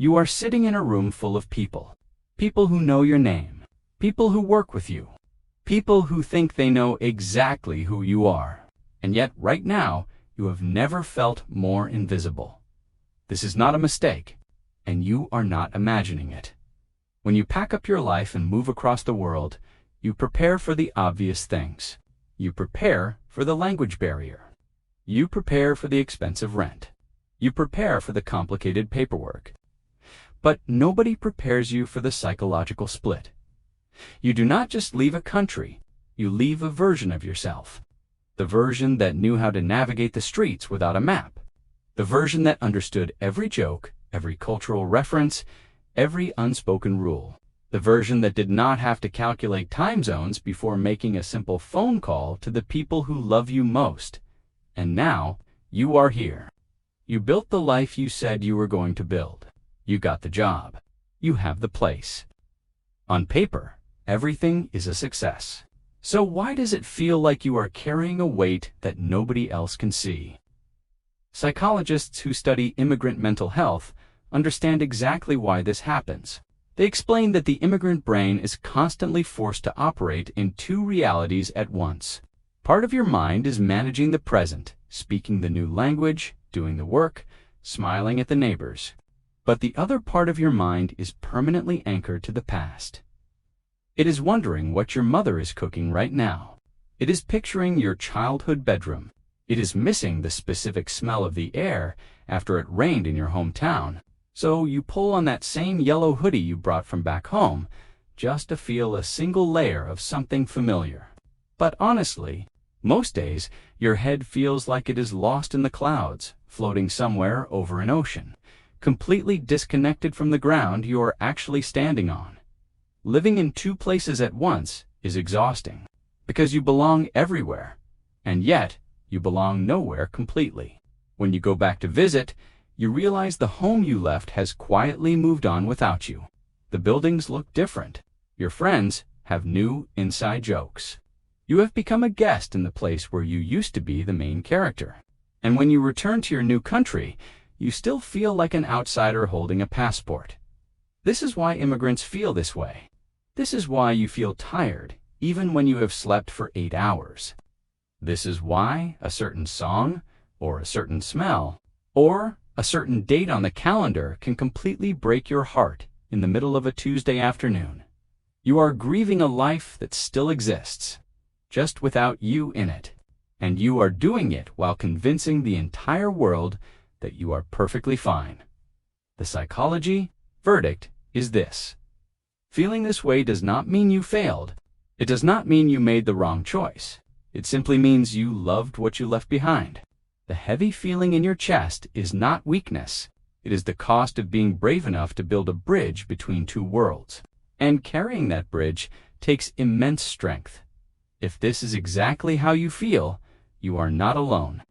You are sitting in a room full of people. People who know your name. People who work with you. People who think they know exactly who you are. And yet, right now, you have never felt more invisible. This is not a mistake, and you are not imagining it. When you pack up your life and move across the world, you prepare for the obvious things. You prepare for the language barrier. You prepare for the expensive rent. You prepare for the complicated paperwork. But nobody prepares you for the psychological split. You do not just leave a country, you leave a version of yourself. The version that knew how to navigate the streets without a map. The version that understood every joke, every cultural reference, every unspoken rule. The version that did not have to calculate time zones before making a simple phone call to the people who love you most. And now, you are here. You built the life you said you were going to build. You got the job. You have the place. On paper, everything is a success. So why does it feel like you are carrying a weight that nobody else can see? Psychologists who study immigrant mental health understand exactly why this happens. They explain that the immigrant brain is constantly forced to operate in two realities at once. Part of your mind is managing the present, speaking the new language, doing the work, smiling at the neighbors. But the other part of your mind is permanently anchored to the past. It is wondering what your mother is cooking right now. It is picturing your childhood bedroom. It is missing the specific smell of the air after it rained in your hometown. So you pull on that same yellow hoodie you brought from back home just to feel a single layer of something familiar. But honestly, most days your head feels like it is lost in the clouds, floating somewhere over an ocean, completely disconnected from the ground you are actually standing on. Living in two places at once is exhausting, because you belong everywhere, and yet you belong nowhere completely. When you go back to visit, you realize the home you left has quietly moved on without you. The buildings look different. Your friends have new inside jokes. You have become a guest in the place where you used to be the main character. And when you return to your new country, you still feel like an outsider holding a passport. This is why immigrants feel this way. This is why you feel tired, even when you have slept for 8 hours. This is why a certain song, or a certain smell, or a certain date on the calendar can completely break your heart in the middle of a Tuesday afternoon. You are grieving a life that still exists, just without you in it. And you are doing it while convincing the entire world that you are perfectly fine. The psychology verdict is this. Feeling this way does not mean you failed. It does not mean you made the wrong choice. It simply means you loved what you left behind. The heavy feeling in your chest is not weakness. It is the cost of being brave enough to build a bridge between two worlds. And carrying that bridge takes immense strength. If this is exactly how you feel, you are not alone.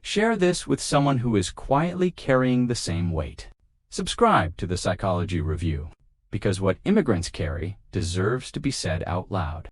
Share this with someone who is quietly carrying the same weight. Subscribe to the Psychology Review, because what immigrants carry deserves to be said out loud.